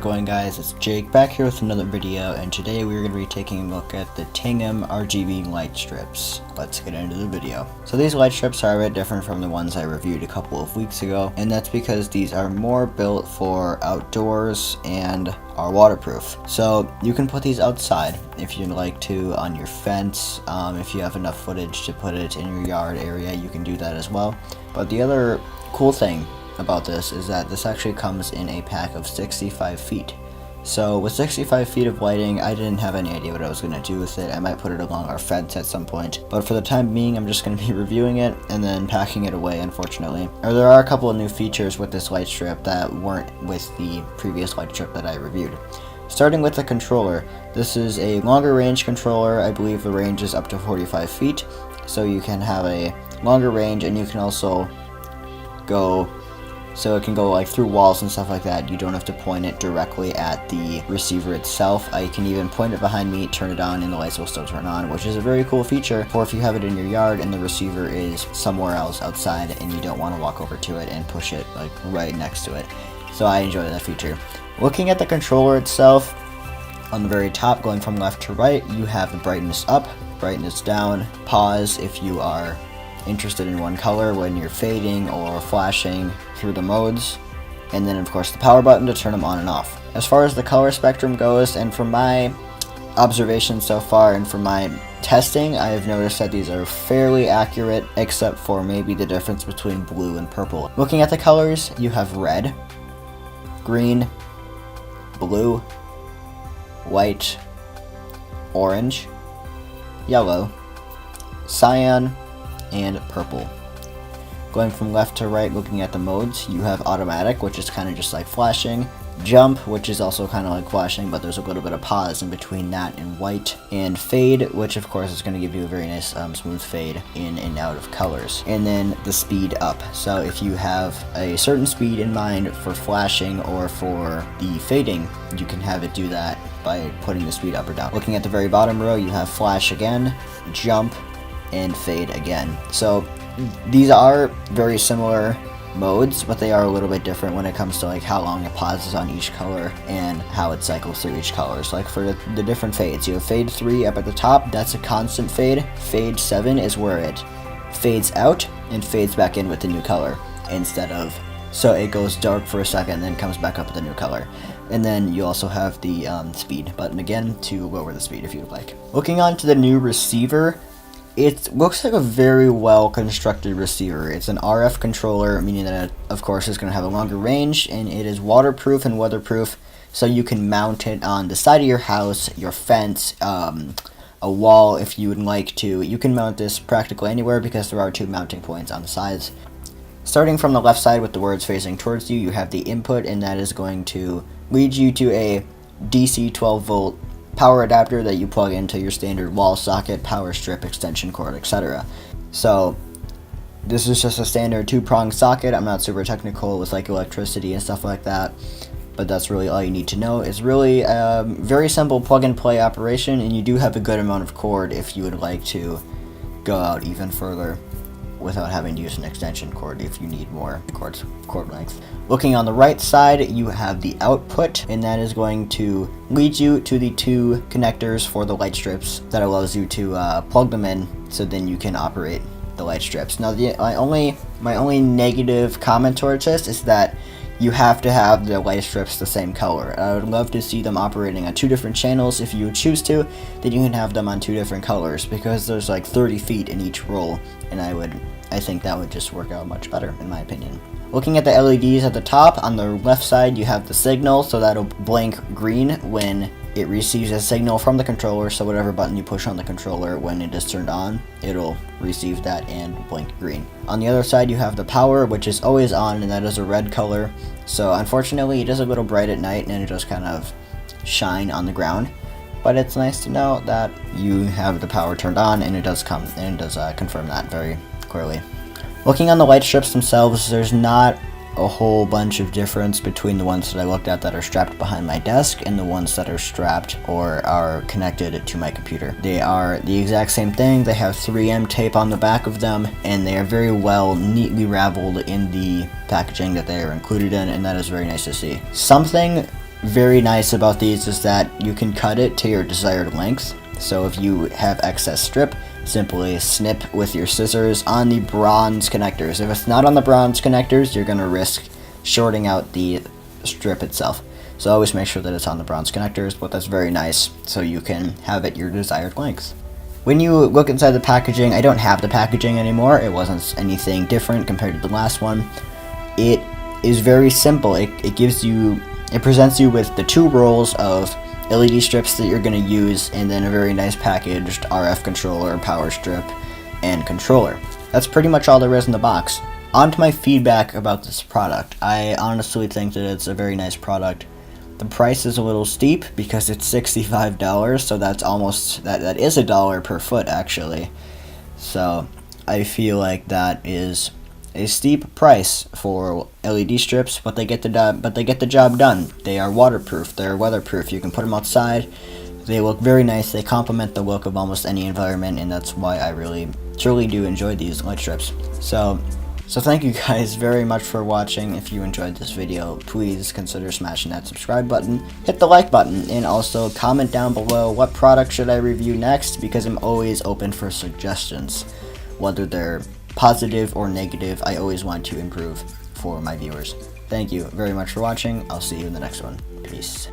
going, guys? It's Jake back here with another video, and today we're going to be taking a look at the Tingkam RGB light strips. Let's get into the video. So these light strips are a bit different from the ones I reviewed a couple of weeks ago, and that's because these are more built for outdoors and are waterproof. So you can put these outside if you'd like to, on your fence. If you have enough footage to put it in your yard area, you can do that as well. But the other cool thing about this is that this actually comes in a pack of 65 feet. So with 65 feet of lighting, I didn't have any idea what I was going to do with it. I might put it along our fence at some point, but for the time being, I'm just going to be reviewing it and then packing it away, unfortunately. There are a couple of new features with this light strip that weren't with the previous light strip that I reviewed. Starting with the controller, this is a longer range controller. I believe the range is up to 45 feet, so you can have a longer range, and you can also go, so it can go like through walls and stuff like that. You don't have to point it directly at the receiver itself. I can even point it behind me, turn it on, and the lights will still turn on, which is a very cool feature for if you have it in your yard and the receiver is somewhere else outside and you don't want to walk over to it and push it like right next to it. So I enjoy that feature. Looking at the controller itself, on the very top, going from left to right, you have the brightness up, brightness down, pause if you are interested in one color when you're fading or flashing through the modes, and then of course the power button to turn them on and off. As far as the color spectrum goes, and from my observations so far and from my testing, I have noticed that these are fairly accurate, except for maybe the difference between blue and purple. Looking at the colors, you have red, green, blue, white, orange, yellow, cyan, and purple. Going from left to right, looking at the modes, you have automatic, which is kind of just like flashing, jump, which is also kind of like flashing, but there's a little bit of pause in between that and white, and fade, which of course is going to give you a very nice smooth fade in and out of colors. And then the speed up. So if you have a certain speed in mind for flashing or for the fading, you can have it do that by putting the speed up or down. Looking at the very bottom row, you have flash again, jump, and fade again. So these are very similar modes, but they are a little bit different when it comes to like how long it pauses on each color and how it cycles through each color. So like for the different fades, you have fade 3 up at the top, that's a constant fade. Fade 7 is where it fades out and fades back in with the new color instead of, so it goes dark for a second and then comes back up with the new color. And then you also have the speed button again to lower the speed if you would like. Looking on to the new receiver, it looks like a very well constructed receiver. It's an RF controller, meaning that it, of course, is going to have a longer range, and it is waterproof and weatherproof, so you can mount it on the side of your house, your fence, a wall if you would like to. You can mount this practically anywhere because there are 2 mounting points on the sides. Starting from the left side with the words facing towards you, you have the input, and that is going to lead you to a DC 12 volt power adapter that you plug into your standard wall socket, power strip, extension cord, etc. So this is just a standard 2-prong socket. I'm not super technical with like electricity and stuff like that, but that's really all you need to know. It's really a very simple plug and play operation, and you do have a good amount of cord if you would like to go out even further without having to use an extension cord if you need more cord length. Looking on the right side, you have the output, and that is going to lead you to the 2 connectors for the light strips that allows you to plug them in, so then you can operate the light strips. Now, my only negative comment towards this is that you have to have the light strips the same color. I would love to see them operating on 2 different channels. If you choose to, then you can have them on 2 different colors, because there's like 30 feet in each roll, and I think that would just work out much better in my opinion. Looking at the LEDs at the top, on the left side you have the signal, so that'll blink green when it receives a signal from the controller. So whatever button you push on the controller, when it is turned on, it'll receive that and blink green. On the other side you have the power, which is always on, and that is a red color. So unfortunately it is a little bright at night and it does kind of shine on the ground, but it's nice to know that you have the power turned on, and it does confirm that very clearly. Looking on the light strips themselves, there's not a whole bunch of difference between the ones that I looked at that are strapped behind my desk and the ones that are strapped or are connected to my computer. They are the exact same thing. They have 3M tape on the back of them, and they are very well neatly raveled in the packaging that they are included in, and that is very nice to see. Something very nice about these is that you can cut it to your desired length. So if you have excess strip, simply snip with your scissors on the bronze connectors. If it's not on the bronze connectors, you're going to risk shorting out the strip itself. So always make sure that it's on the bronze connectors, but that's very nice, so you can have it your desired length. When you look inside the packaging, I don't have the packaging anymore. It wasn't anything different compared to the last one. It is very simple. It presents you with the 2 rolls of LED strips that you're going to use, and then a very nice packaged RF controller, power strip, and controller. That's pretty much all there is in the box. On to my feedback about this product. I honestly think that it's a very nice product. The price is a little steep because it's $65, so that's almost, that is $1 per foot actually. So I feel like that is a steep price for LED strips, but they get the job done. They are waterproof, they're weatherproof. You can put them outside. They look very nice. They complement the look of almost any environment, and that's why I really truly do enjoy these light strips. So thank you guys very much for watching. If you enjoyed this video, please consider smashing that subscribe button, hit the like button, and also comment down below what product should I review next, because I'm always open for suggestions. Whether they're positive or negative, I always want to improve for my viewers. Thank you very much for watching. I'll see you in the next one. Peace.